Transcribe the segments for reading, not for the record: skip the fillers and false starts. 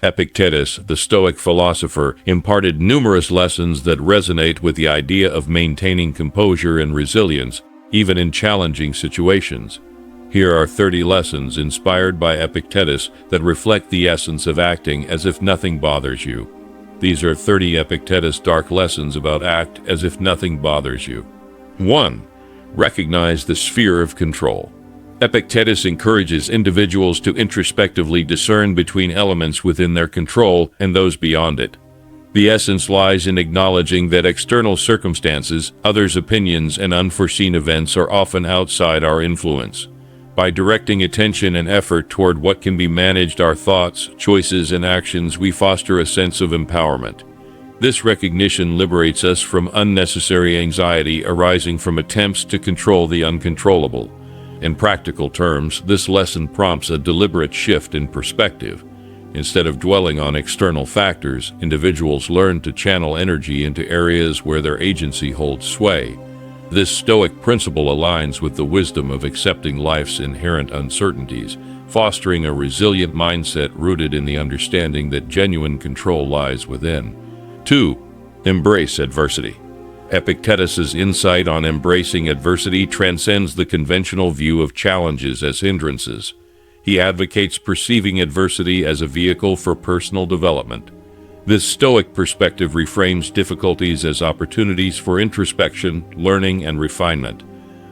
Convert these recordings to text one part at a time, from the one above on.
Epictetus, the Stoic philosopher, imparted numerous lessons that resonate with the idea of maintaining composure and resilience, even in challenging situations. Here are 30 lessons inspired by Epictetus that reflect the essence of acting as if nothing bothers you. These are 30 Epictetus dark lessons about act as if nothing bothers you. 1. Recognize the sphere of control. Epictetus encourages individuals to introspectively discern between elements within their control and those beyond it. The essence lies in acknowledging that external circumstances, others' opinions, and unforeseen events are often outside our influence. By directing attention and effort toward what can be managed, our thoughts, choices, and actions, we foster a sense of empowerment. This recognition liberates us from unnecessary anxiety arising from attempts to control the uncontrollable. In practical terms, this lesson prompts a deliberate shift in perspective. Instead of dwelling on external factors, individuals learn to channel energy into areas where their agency holds sway. This Stoic principle aligns with the wisdom of accepting life's inherent uncertainties, fostering a resilient mindset rooted in the understanding that genuine control lies within. 2. Embrace adversity. Epictetus's insight on embracing adversity transcends the conventional view of challenges as hindrances. He advocates perceiving adversity as a vehicle for personal development. This Stoic perspective reframes difficulties as opportunities for introspection, learning, and refinement.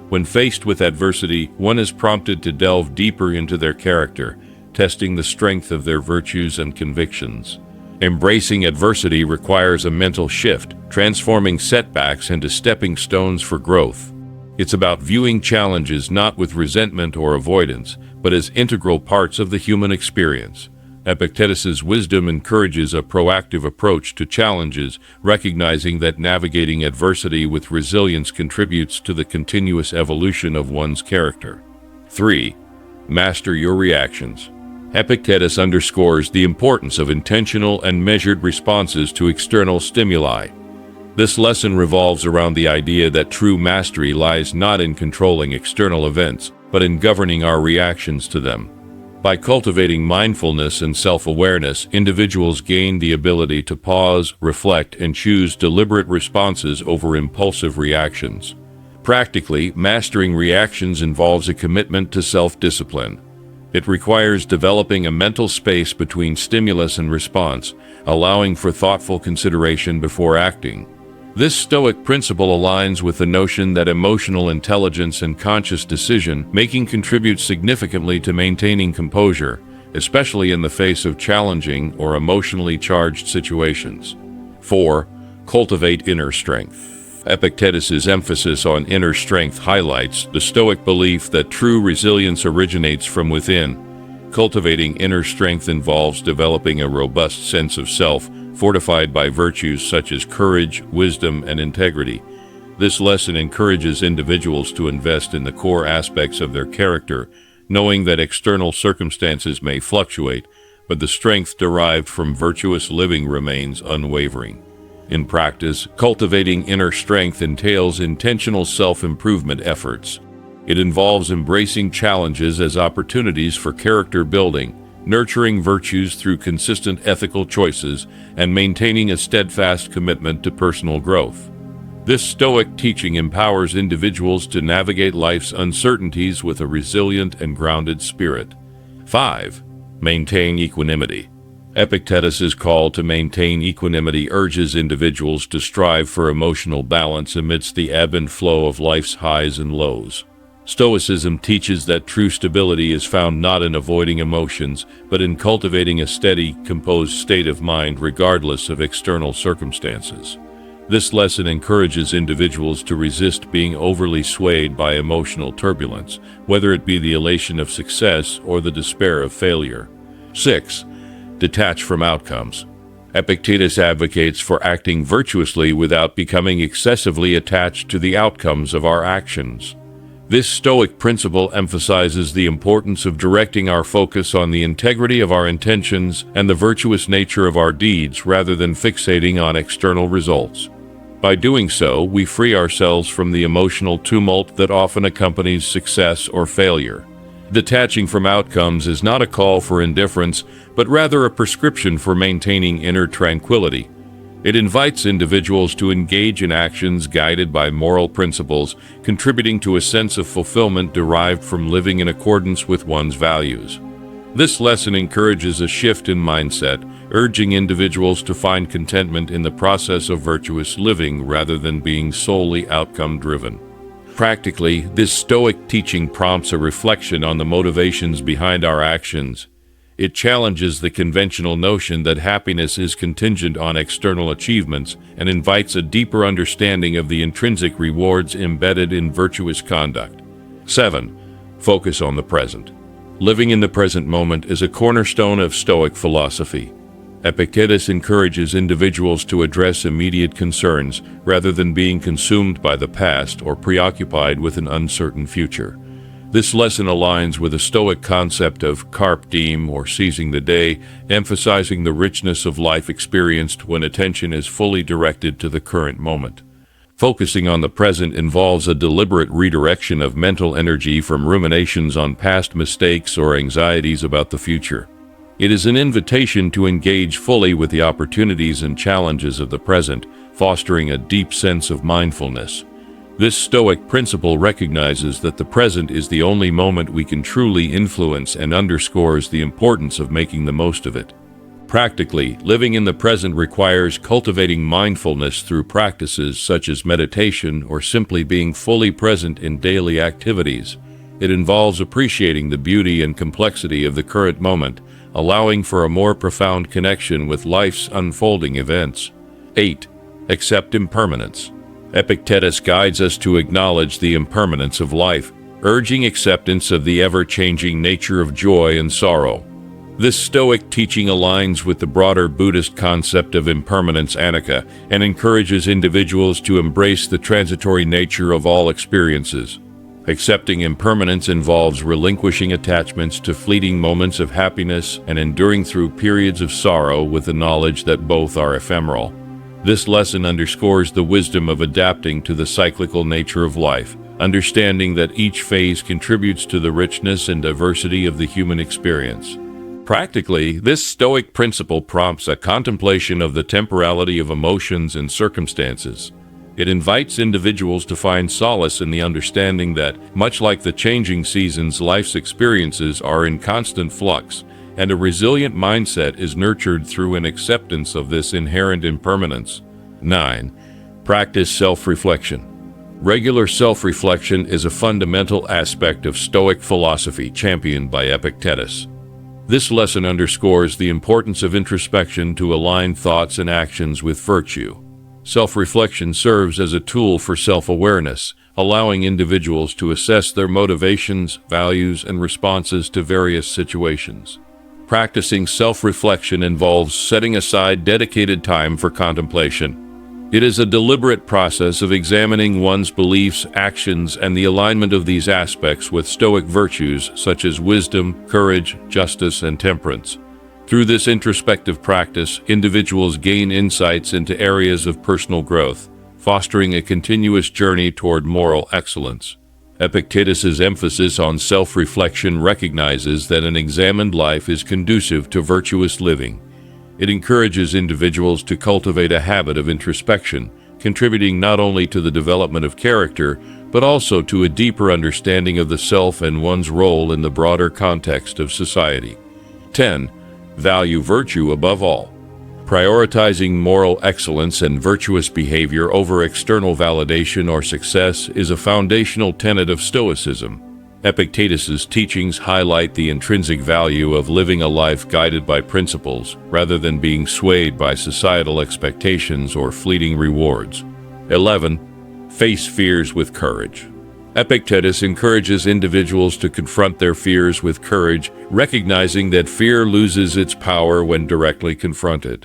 When faced with adversity, one is prompted to delve deeper into their character, testing the strength of their virtues and convictions. Embracing adversity requires a mental shift, transforming setbacks into stepping stones for growth. It's about viewing challenges not with resentment or avoidance, but as integral parts of the human experience. Epictetus's wisdom encourages a proactive approach to challenges, recognizing that navigating adversity with resilience contributes to the continuous evolution of one's character. 3. Master your reactions. Epictetus underscores the importance of intentional and measured responses to external stimuli. This lesson revolves around the idea that true mastery lies not in controlling external events, but in governing our reactions to them. By cultivating mindfulness and self-awareness, individuals gain the ability to pause, reflect, and choose deliberate responses over impulsive reactions. Practically, mastering reactions involves a commitment to self-discipline. It requires developing a mental space between stimulus and response, allowing for thoughtful consideration before acting. This Stoic principle aligns with the notion that emotional intelligence and conscious decision-making contribute significantly to maintaining composure, especially in the face of challenging or emotionally charged situations. 4. Cultivate inner strength. Epictetus's emphasis on inner strength highlights the Stoic belief that true resilience originates from within. Cultivating inner strength involves developing a robust sense of self, fortified by virtues such as courage, wisdom, and integrity. This lesson encourages individuals to invest in the core aspects of their character, knowing that external circumstances may fluctuate, but the strength derived from virtuous living remains unwavering. In practice, cultivating inner strength entails intentional self-improvement efforts. It involves embracing challenges as opportunities for character building, nurturing virtues through consistent ethical choices, and maintaining a steadfast commitment to personal growth. This Stoic teaching empowers individuals to navigate life's uncertainties with a resilient and grounded spirit. 5. Maintain equanimity. Epictetus's call to maintain equanimity urges individuals to strive for emotional balance amidst the ebb and flow of life's highs and lows. Stoicism teaches that true stability is found not in avoiding emotions, but in cultivating a steady, composed state of mind regardless of external circumstances. This lesson encourages individuals to resist being overly swayed by emotional turbulence, whether it be the elation of success or the despair of failure. 6. Detach from outcomes. Epictetus advocates for acting virtuously without becoming excessively attached to the outcomes of our actions. This Stoic principle emphasizes the importance of directing our focus on the integrity of our intentions and the virtuous nature of our deeds rather than fixating on external results. By doing so, we free ourselves from the emotional tumult that often accompanies success or failure. Detaching from outcomes is not a call for indifference, but rather a prescription for maintaining inner tranquility. It invites individuals to engage in actions guided by moral principles, contributing to a sense of fulfillment derived from living in accordance with one's values. This lesson encourages a shift in mindset, urging individuals to find contentment in the process of virtuous living rather than being solely outcome-driven. Practically, this Stoic teaching prompts a reflection on the motivations behind our actions. It challenges the conventional notion that happiness is contingent on external achievements and invites a deeper understanding of the intrinsic rewards embedded in virtuous conduct. 7. Focus on the present. Living in the present moment is a cornerstone of Stoic philosophy. Epictetus encourages individuals to address immediate concerns rather than being consumed by the past or preoccupied with an uncertain future. This lesson aligns with a Stoic concept of carpe diem, or seizing the day, emphasizing the richness of life experienced when attention is fully directed to the current moment. Focusing on the present involves a deliberate redirection of mental energy from ruminations on past mistakes or anxieties about the future. It is an invitation to engage fully with the opportunities and challenges of the present, fostering a deep sense of mindfulness. This Stoic principle recognizes that the present is the only moment we can truly influence and underscores the importance of making the most of it. Practically, living in the present requires cultivating mindfulness through practices such as meditation or simply being fully present in daily activities. It involves appreciating the beauty and complexity of the current moment, allowing for a more profound connection with life's unfolding events. 8. Accept impermanence. Epictetus guides us to acknowledge the impermanence of life, urging acceptance of the ever-changing nature of joy and sorrow. This Stoic teaching aligns with the broader Buddhist concept of impermanence anicca and encourages individuals to embrace the transitory nature of all experiences. Accepting impermanence involves relinquishing attachments to fleeting moments of happiness and enduring through periods of sorrow with the knowledge that both are ephemeral. This lesson underscores the wisdom of adapting to the cyclical nature of life, understanding that each phase contributes to the richness and diversity of the human experience. Practically, this Stoic principle prompts a contemplation of the temporality of emotions and circumstances. It invites individuals to find solace in the understanding that, much like the changing seasons, life's experiences are in constant flux, and a resilient mindset is nurtured through an acceptance of this inherent impermanence. 9. Practice self-reflection. Regular self-reflection is a fundamental aspect of Stoic philosophy championed by Epictetus. This lesson underscores the importance of introspection to align thoughts and actions with virtue. Self-reflection serves as a tool for self-awareness, allowing individuals to assess their motivations, values, and responses to various situations. Practicing self-reflection involves setting aside dedicated time for contemplation. It is a deliberate process of examining one's beliefs, actions, and the alignment of these aspects with Stoic virtues such as wisdom, courage, justice, and temperance. Through this introspective practice, individuals gain insights into areas of personal growth, fostering a continuous journey toward moral excellence. Epictetus's emphasis on self-reflection recognizes that an examined life is conducive to virtuous living. It encourages individuals to cultivate a habit of introspection, contributing not only to the development of character, but also to a deeper understanding of the self and one's role in the broader context of society. 10. Value virtue above all. Prioritizing moral excellence and virtuous behavior over external validation or success is a foundational tenet of Stoicism. Epictetus's teachings highlight the intrinsic value of living a life guided by principles rather than being swayed by societal expectations or fleeting rewards. 11. Face fears with courage. Epictetus encourages individuals to confront their fears with courage, recognizing that fear loses its power when directly confronted.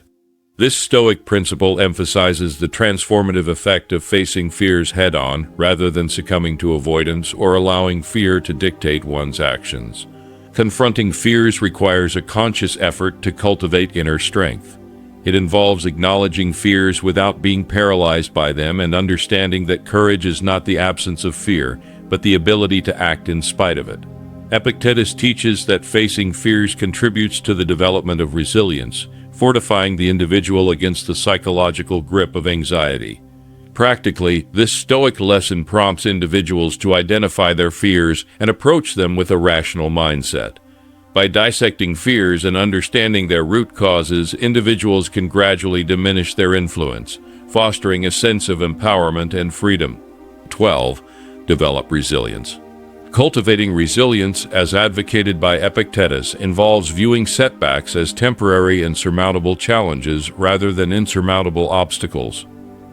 This Stoic principle emphasizes the transformative effect of facing fears head-on rather than succumbing to avoidance or allowing fear to dictate one's actions. Confronting fears requires a conscious effort to cultivate inner strength. It involves acknowledging fears without being paralyzed by them and understanding that courage is not the absence of fear, but the ability to act in spite of it. Epictetus teaches that facing fears contributes to the development of resilience, fortifying the individual against the psychological grip of anxiety. Practically, this Stoic lesson prompts individuals to identify their fears and approach them with a rational mindset. By dissecting fears and understanding their root causes, individuals can gradually diminish their influence, fostering a sense of empowerment and freedom. 12. Develop resilience. Cultivating resilience, as advocated by Epictetus, involves viewing setbacks as temporary and surmountable challenges rather than insurmountable obstacles.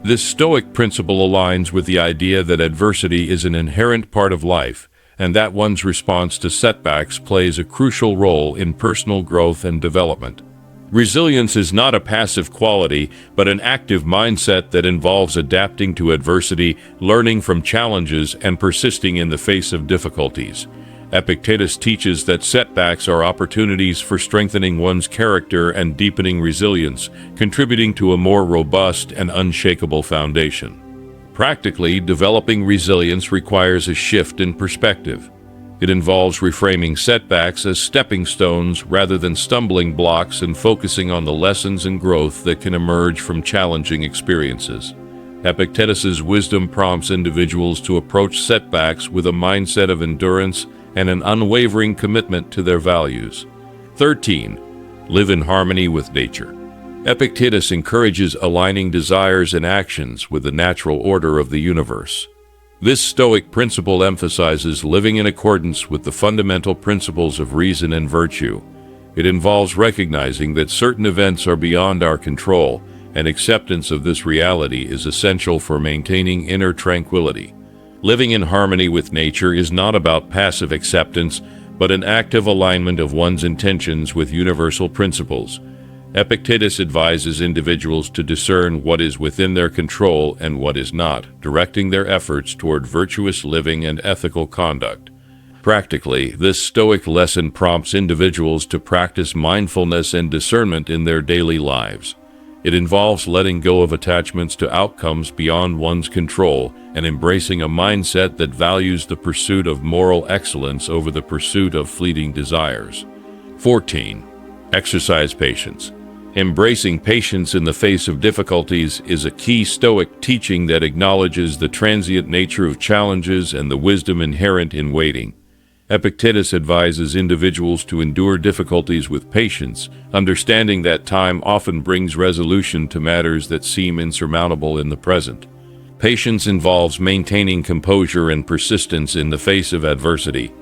This Stoic principle aligns with the idea that adversity is an inherent part of life, and that one's response to setbacks plays a crucial role in personal growth and development. Resilience is not a passive quality, but an active mindset that involves adapting to adversity, learning from challenges, and persisting in the face of difficulties. Epictetus teaches that setbacks are opportunities for strengthening one's character and deepening resilience, contributing to a more robust and unshakable foundation. Practically, developing resilience requires a shift in perspective. It involves reframing setbacks as stepping stones rather than stumbling blocks and focusing on the lessons and growth that can emerge from challenging experiences. Epictetus's wisdom prompts individuals to approach setbacks with a mindset of endurance and an unwavering commitment to their values. 13. Live in harmony with nature. Epictetus encourages aligning desires and actions with the natural order of the universe. This Stoic principle emphasizes living in accordance with the fundamental principles of reason and virtue. It involves recognizing that certain events are beyond our control, and acceptance of this reality is essential for maintaining inner tranquility. Living in harmony with nature is not about passive acceptance, but an active alignment of one's intentions with universal principles. Epictetus advises individuals to discern what is within their control and what is not, directing their efforts toward virtuous living and ethical conduct. Practically, this Stoic lesson prompts individuals to practice mindfulness and discernment in their daily lives. It involves letting go of attachments to outcomes beyond one's control and embracing a mindset that values the pursuit of moral excellence over the pursuit of fleeting desires. 14. Exercise patience. Embracing patience in the face of difficulties is a key Stoic teaching that acknowledges the transient nature of challenges and the wisdom inherent in waiting. Epictetus advises individuals to endure difficulties with patience, understanding that time often brings resolution to matters that seem insurmountable in the present. Patience involves maintaining composure and persistence in the face of adversity.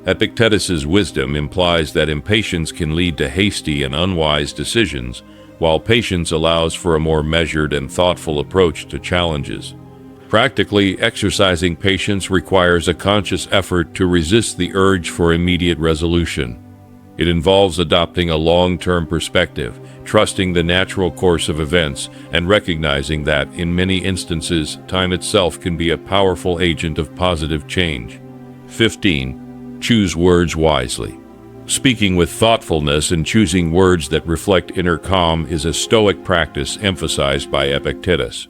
Epictetus's wisdom implies that impatience can lead to hasty and unwise decisions, while patience allows for a more measured and thoughtful approach to challenges. Practically, exercising patience requires a conscious effort to resist the urge for immediate resolution. It involves adopting a long-term perspective, trusting the natural course of events, and recognizing that, in many instances, time itself can be a powerful agent of positive change. 15. Choose words wisely. Speaking with thoughtfulness and choosing words that reflect inner calm is a Stoic practice emphasized by Epictetus.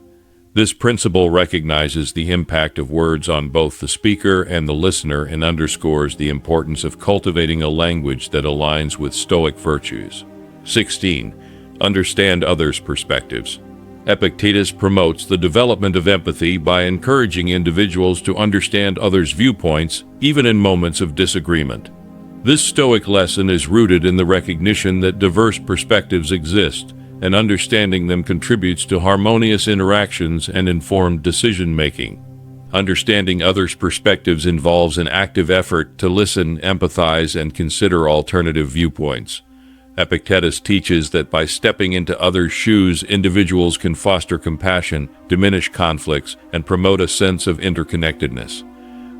This principle recognizes the impact of words on both the speaker and the listener and underscores the importance of cultivating a language that aligns with Stoic virtues. 16. Understand others' perspectives. Epictetus promotes the development of empathy by encouraging individuals to understand others' viewpoints, even in moments of disagreement. This Stoic lesson is rooted in the recognition that diverse perspectives exist, and understanding them contributes to harmonious interactions and informed decision-making. Understanding others' perspectives involves an active effort to listen, empathize, and consider alternative viewpoints. Epictetus teaches that by stepping into others' shoes, individuals can foster compassion, diminish conflicts, and promote a sense of interconnectedness.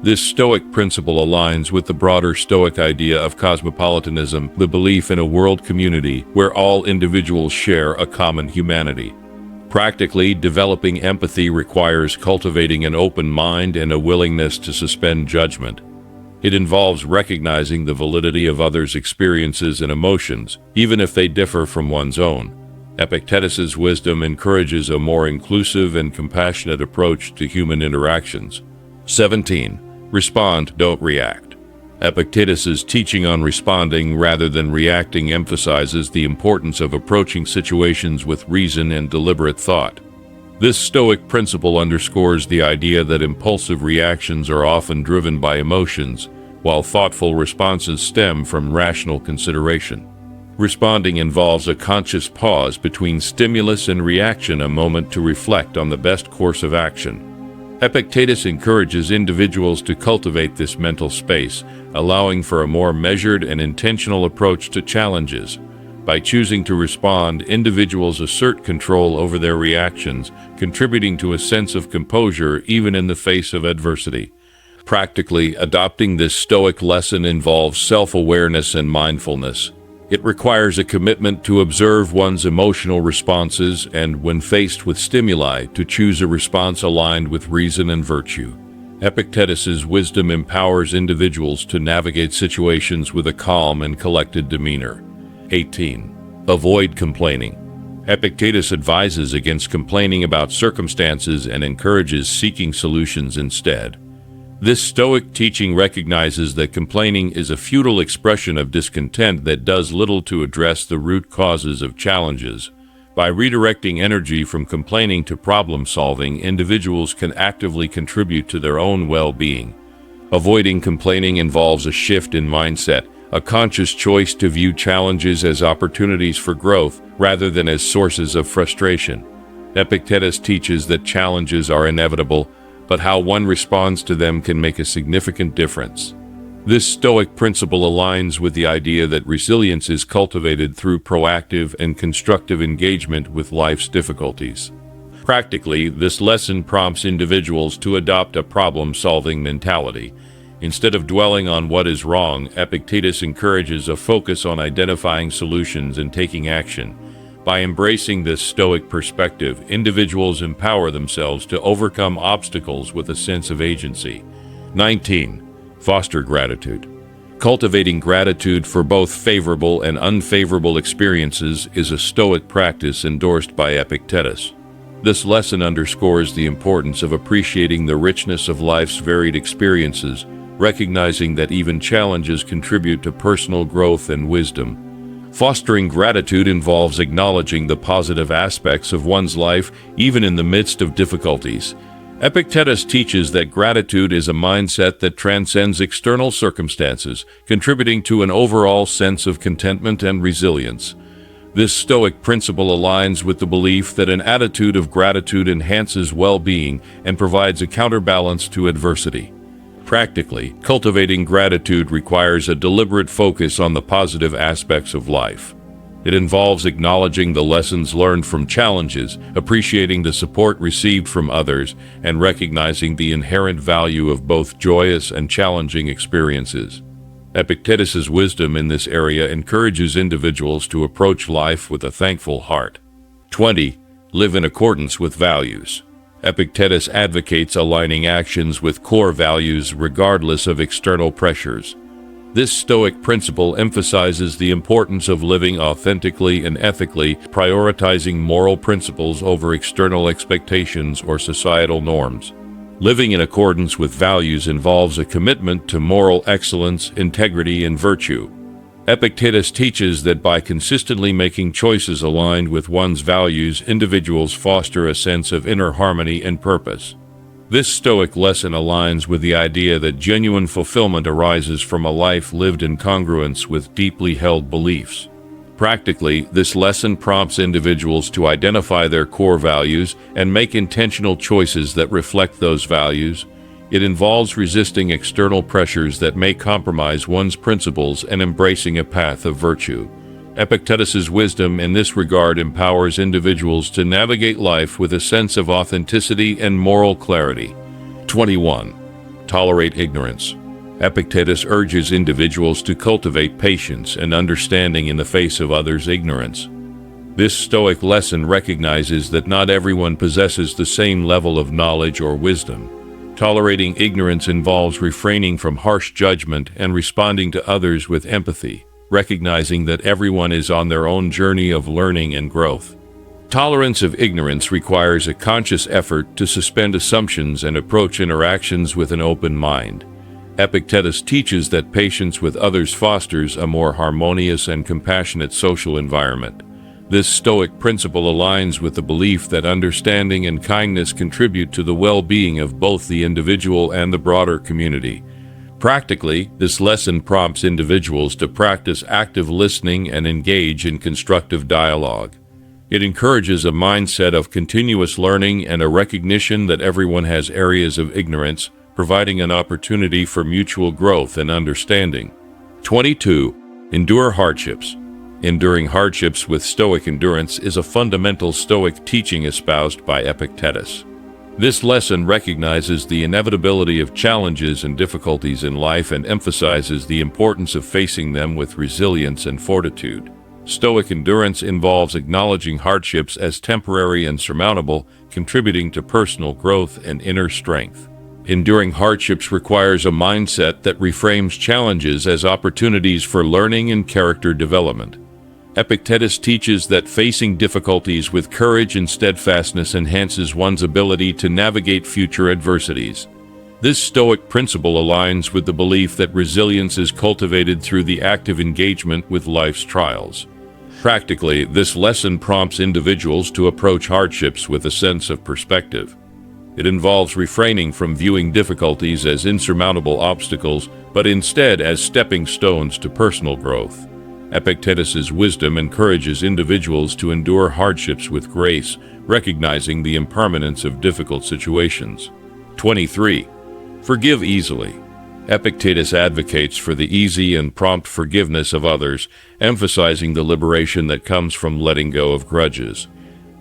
This Stoic principle aligns with the broader Stoic idea of cosmopolitanism, the belief in a world community where all individuals share a common humanity. Practically, developing empathy requires cultivating an open mind and a willingness to suspend judgment. It involves recognizing the validity of others' experiences and emotions, even if they differ from one's own. Epictetus's wisdom encourages a more inclusive and compassionate approach to human interactions. 17. Respond, don't react. Epictetus's teaching on responding rather than reacting emphasizes the importance of approaching situations with reason and deliberate thought. This Stoic principle underscores the idea that impulsive reactions are often driven by emotions, while thoughtful responses stem from rational consideration. Responding involves a conscious pause between stimulus and reaction, a moment to reflect on the best course of action. Epictetus encourages individuals to cultivate this mental space, allowing for a more measured and intentional approach to challenges. By choosing to respond, individuals assert control over their reactions, contributing to a sense of composure even in the face of adversity. Practically, adopting this Stoic lesson involves self-awareness and mindfulness. It requires a commitment to observe one's emotional responses and, when faced with stimuli, to choose a response aligned with reason and virtue. Epictetus's wisdom empowers individuals to navigate situations with a calm and collected demeanor. 18. Avoid complaining. Epictetus advises against complaining about circumstances and encourages seeking solutions instead. This Stoic teaching recognizes that complaining is a futile expression of discontent that does little to address the root causes of challenges. By redirecting energy from complaining to problem-solving, individuals can actively contribute to their own well-being. Avoiding complaining involves a shift in mindset, a conscious choice to view challenges as opportunities for growth rather than as sources of frustration. Epictetus teaches that challenges are inevitable, but how one responds to them can make a significant difference. This Stoic principle aligns with the idea that resilience is cultivated through proactive and constructive engagement with life's difficulties. Practically, this lesson prompts individuals to adopt a problem-solving mentality. Instead of dwelling on what is wrong, Epictetus encourages a focus on identifying solutions and taking action. By embracing this Stoic perspective, individuals empower themselves to overcome obstacles with a sense of agency. 19. Foster gratitude. Cultivating gratitude for both favorable and unfavorable experiences is a Stoic practice endorsed by Epictetus. This lesson underscores the importance of appreciating the richness of life's varied experiences, recognizing that even challenges contribute to personal growth and wisdom. Fostering gratitude involves acknowledging the positive aspects of one's life, even in the midst of difficulties. Epictetus teaches that gratitude is a mindset that transcends external circumstances, contributing to an overall sense of contentment and resilience. This Stoic principle aligns with the belief that an attitude of gratitude enhances well-being and provides a counterbalance to adversity. Practically, cultivating gratitude requires a deliberate focus on the positive aspects of life. It involves acknowledging the lessons learned from challenges, appreciating the support received from others, and recognizing the inherent value of both joyous and challenging experiences. Epictetus's wisdom in this area encourages individuals to approach life with a thankful heart. 20. Live in accordance with values. Epictetus advocates aligning actions with core values regardless of external pressures. This Stoic principle emphasizes the importance of living authentically and ethically, prioritizing moral principles over external expectations or societal norms. Living in accordance with values involves a commitment to moral excellence, integrity, and virtue. Epictetus teaches that by consistently making choices aligned with one's values, individuals foster a sense of inner harmony and purpose. This Stoic lesson aligns with the idea that genuine fulfillment arises from a life lived in congruence with deeply held beliefs. Practically, this lesson prompts individuals to identify their core values and make intentional choices that reflect those values. It involves resisting external pressures that may compromise one's principles and embracing a path of virtue. Epictetus's wisdom in this regard empowers individuals to navigate life with a sense of authenticity and moral clarity. 21. Tolerate ignorance. Epictetus urges individuals to cultivate patience and understanding in the face of others' ignorance. This Stoic lesson recognizes that not everyone possesses the same level of knowledge or wisdom. Tolerating ignorance involves refraining from harsh judgment and responding to others with empathy, recognizing that everyone is on their own journey of learning and growth. Tolerance of ignorance requires a conscious effort to suspend assumptions and approach interactions with an open mind. Epictetus teaches that patience with others fosters a more harmonious and compassionate social environment. This Stoic principle aligns with the belief that understanding and kindness contribute to the well-being of both the individual and the broader community. Practically, this lesson prompts individuals to practice active listening and engage in constructive dialogue. It encourages a mindset of continuous learning and a recognition that everyone has areas of ignorance, providing an opportunity for mutual growth and understanding. 22. Endure hardships. Enduring hardships with Stoic endurance is a fundamental Stoic teaching espoused by Epictetus. This lesson recognizes the inevitability of challenges and difficulties in life and emphasizes the importance of facing them with resilience and fortitude. Stoic endurance involves acknowledging hardships as temporary and surmountable, contributing to personal growth and inner strength. Enduring hardships requires a mindset that reframes challenges as opportunities for learning and character development. Epictetus teaches that facing difficulties with courage and steadfastness enhances one's ability to navigate future adversities. This Stoic principle aligns with the belief that resilience is cultivated through the active engagement with life's trials. Practically, this lesson prompts individuals to approach hardships with a sense of perspective. It involves refraining from viewing difficulties as insurmountable obstacles, but instead as stepping stones to personal growth. Epictetus's wisdom encourages individuals to endure hardships with grace, recognizing the impermanence of difficult situations. 23. Forgive easily. Epictetus advocates for the easy and prompt forgiveness of others, emphasizing the liberation that comes from letting go of grudges.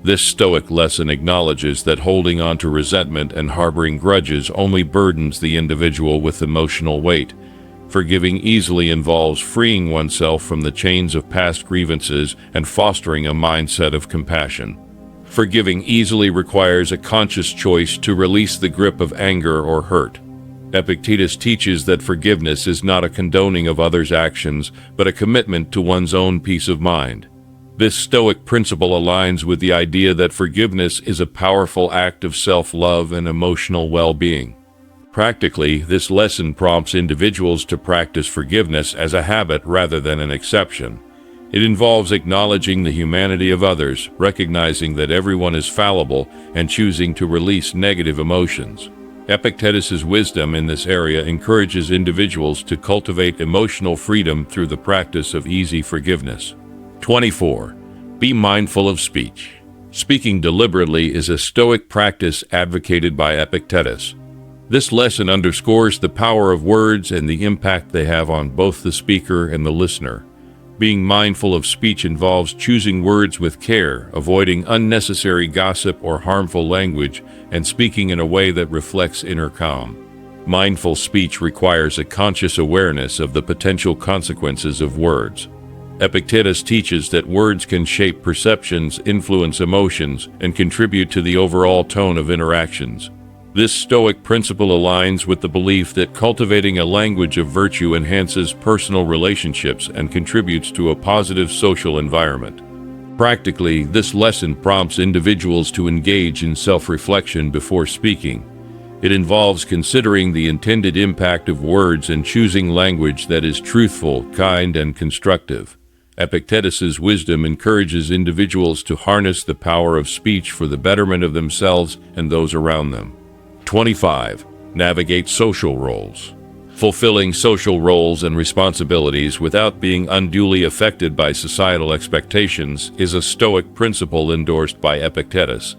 This Stoic lesson acknowledges that holding on to resentment and harboring grudges only burdens the individual with emotional weight. Forgiving easily involves freeing oneself from the chains of past grievances and fostering a mindset of compassion. Forgiving easily requires a conscious choice to release the grip of anger or hurt. Epictetus teaches that forgiveness is not a condoning of others' actions, but a commitment to one's own peace of mind. This Stoic principle aligns with the idea that forgiveness is a powerful act of self-love and emotional well-being. Practically, this lesson prompts individuals to practice forgiveness as a habit rather than an exception. It involves acknowledging the humanity of others, recognizing that everyone is fallible, and choosing to release negative emotions. Epictetus's wisdom in this area encourages individuals to cultivate emotional freedom through the practice of easy forgiveness. 24. Be mindful of speech. Speaking deliberately is a Stoic practice advocated by Epictetus. This lesson underscores the power of words and the impact they have on both the speaker and the listener. Being mindful of speech involves choosing words with care, avoiding unnecessary gossip or harmful language, and speaking in a way that reflects inner calm. Mindful speech requires a conscious awareness of the potential consequences of words. Epictetus teaches that words can shape perceptions, influence emotions, and contribute to the overall tone of interactions. This Stoic principle aligns with the belief that cultivating a language of virtue enhances personal relationships and contributes to a positive social environment. Practically, this lesson prompts individuals to engage in self-reflection before speaking. It involves considering the intended impact of words and choosing language that is truthful, kind, and constructive. Epictetus's wisdom encourages individuals to harness the power of speech for the betterment of themselves and those around them. 25. Navigate social roles. Fulfilling social roles and responsibilities without being unduly affected by societal expectations is a Stoic principle endorsed by Epictetus.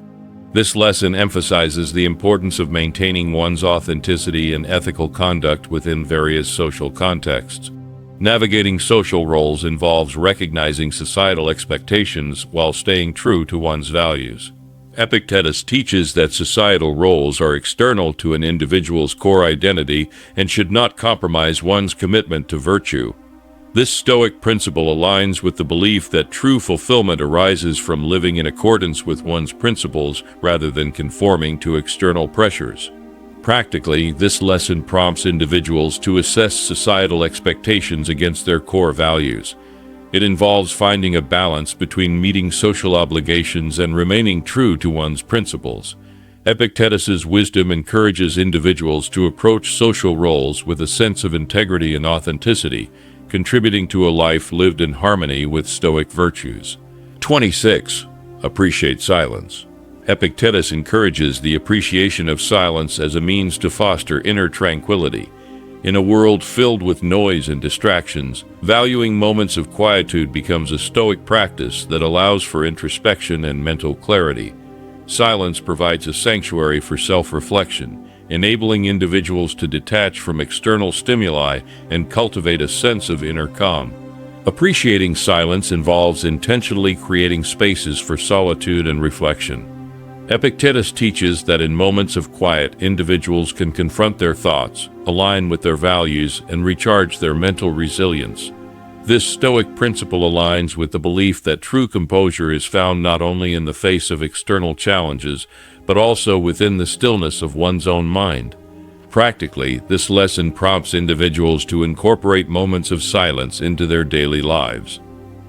This lesson emphasizes the importance of maintaining one's authenticity and ethical conduct within various social contexts. Navigating social roles involves recognizing societal expectations while staying true to one's values. Epictetus teaches that societal roles are external to an individual's core identity and should not compromise one's commitment to virtue. This Stoic principle aligns with the belief that true fulfillment arises from living in accordance with one's principles rather than conforming to external pressures. Practically, this lesson prompts individuals to assess societal expectations against their core values. It involves finding a balance between meeting social obligations and remaining true to one's principles. Epictetus's wisdom encourages individuals to approach social roles with a sense of integrity and authenticity, contributing to a life lived in harmony with Stoic virtues. 26. Appreciate silence. Epictetus encourages the appreciation of silence as a means to foster inner tranquility. In a world filled with noise and distractions, valuing moments of quietude becomes a Stoic practice that allows for introspection and mental clarity. Silence provides a sanctuary for self-reflection, enabling individuals to detach from external stimuli and cultivate a sense of inner calm. Appreciating silence involves intentionally creating spaces for solitude and reflection. Epictetus teaches that in moments of quiet, individuals can confront their thoughts, align with their values, and recharge their mental resilience. This Stoic principle aligns with the belief that true composure is found not only in the face of external challenges, but also within the stillness of one's own mind. Practically, this lesson prompts individuals to incorporate moments of silence into their daily lives.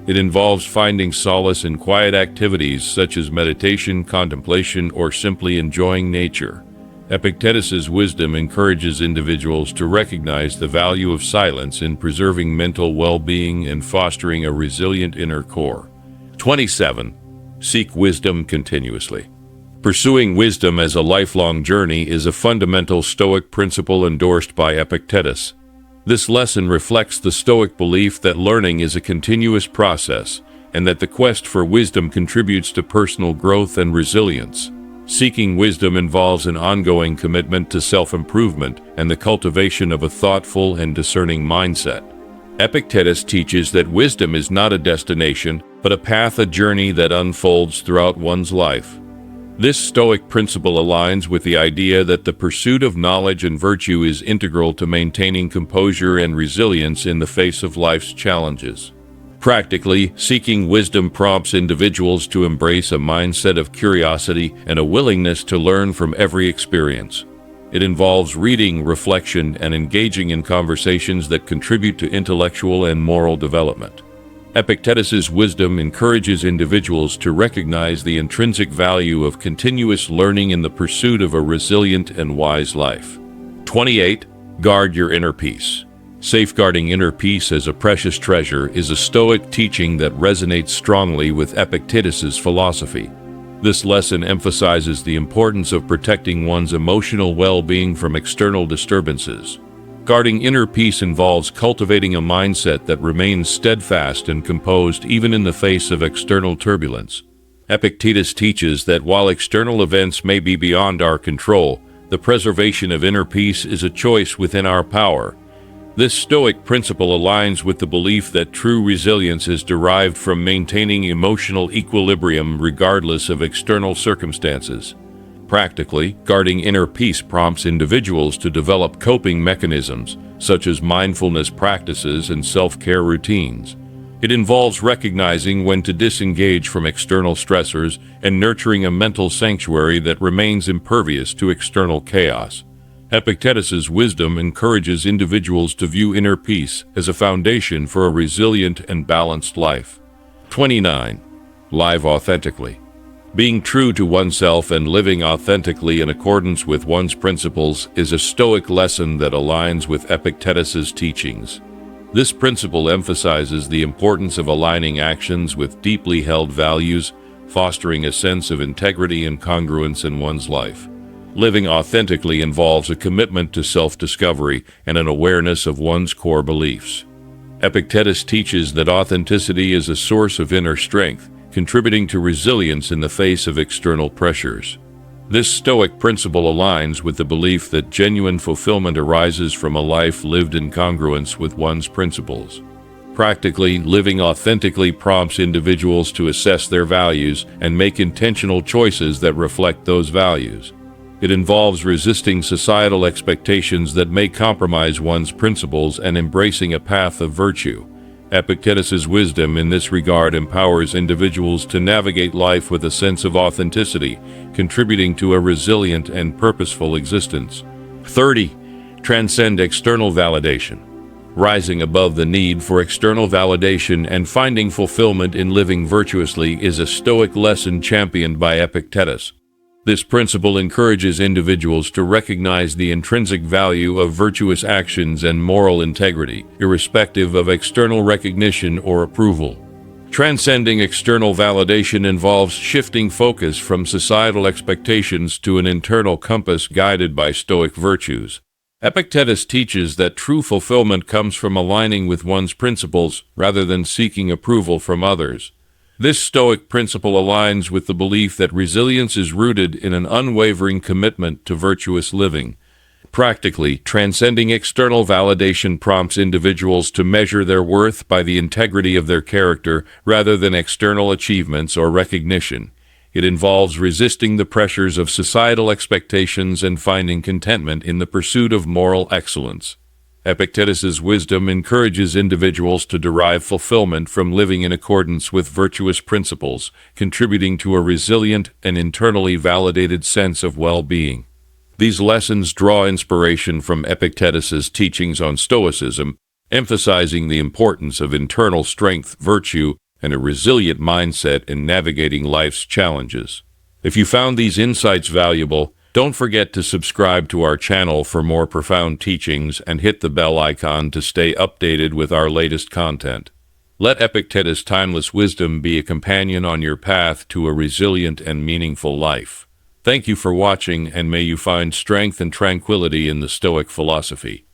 It involves finding solace in quiet activities such as meditation, contemplation, or simply enjoying nature. Epictetus's wisdom encourages individuals to recognize the value of silence in preserving mental well-being and fostering a resilient inner core. 27. Seek wisdom continuously. Pursuing wisdom as a lifelong journey is a fundamental Stoic principle endorsed by Epictetus. This lesson reflects the Stoic belief that learning is a continuous process and that the quest for wisdom contributes to personal growth and resilience. Seeking wisdom involves an ongoing commitment to self-improvement and the cultivation of a thoughtful and discerning mindset. Epictetus teaches that wisdom is not a destination, but a path, a journey that unfolds throughout one's life. This Stoic principle aligns with the idea that the pursuit of knowledge and virtue is integral to maintaining composure and resilience in the face of life's challenges. Practically, seeking wisdom prompts individuals to embrace a mindset of curiosity and a willingness to learn from every experience. It involves reading, reflection, and engaging in conversations that contribute to intellectual and moral development. Epictetus's wisdom encourages individuals to recognize the intrinsic value of continuous learning in the pursuit of a resilient and wise life. 28. Guard your inner peace. Safeguarding inner peace as a precious treasure is a Stoic teaching that resonates strongly with Epictetus's philosophy. This lesson emphasizes the importance of protecting one's emotional well-being from external disturbances. Guarding inner peace involves cultivating a mindset that remains steadfast and composed even in the face of external turbulence. Epictetus teaches that while external events may be beyond our control, the preservation of inner peace is a choice within our power. This Stoic principle aligns with the belief that true resilience is derived from maintaining emotional equilibrium regardless of external circumstances. Practically, guarding inner peace prompts individuals to develop coping mechanisms, such as mindfulness practices and self-care routines. It involves recognizing when to disengage from external stressors and nurturing a mental sanctuary that remains impervious to external chaos. Epictetus's wisdom encourages individuals to view inner peace as a foundation for a resilient and balanced life. 29. Live authentically. Being true to oneself and living authentically in accordance with one's principles is a Stoic lesson that aligns with Epictetus's teachings. This principle emphasizes the importance of aligning actions with deeply held values, fostering a sense of integrity and congruence in one's life. Living authentically involves a commitment to self-discovery and an awareness of one's core beliefs. Epictetus teaches that authenticity is a source of inner strength, contributing to resilience in the face of external pressures. This Stoic principle aligns with the belief that genuine fulfillment arises from a life lived in congruence with one's principles. Practically, living authentically prompts individuals to assess their values and make intentional choices that reflect those values. It involves resisting societal expectations that may compromise one's principles and embracing a path of virtue. Epictetus's wisdom in this regard empowers individuals to navigate life with a sense of authenticity, contributing to a resilient and purposeful existence. 30. Transcend external validation. Rising above the need for external validation and finding fulfillment in living virtuously is a Stoic lesson championed by Epictetus. This principle encourages individuals to recognize the intrinsic value of virtuous actions and moral integrity, irrespective of external recognition or approval. Transcending external validation involves shifting focus from societal expectations to an internal compass guided by Stoic virtues. Epictetus teaches that true fulfillment comes from aligning with one's principles rather than seeking approval from others. This Stoic principle aligns with the belief that resilience is rooted in an unwavering commitment to virtuous living. Practically, transcending external validation prompts individuals to measure their worth by the integrity of their character rather than external achievements or recognition. It involves resisting the pressures of societal expectations and finding contentment in the pursuit of moral excellence. Epictetus's wisdom encourages individuals to derive fulfillment from living in accordance with virtuous principles, contributing to a resilient and internally validated sense of well-being. These lessons draw inspiration from Epictetus's teachings on Stoicism, emphasizing the importance of internal strength, virtue, and a resilient mindset in navigating life's challenges. If you found these insights valuable, don't forget to subscribe to our channel for more profound teachings and hit the bell icon to stay updated with our latest content. Let Epictetus' timeless wisdom be a companion on your path to a resilient and meaningful life. Thank you for watching, and may you find strength and tranquility in the Stoic philosophy.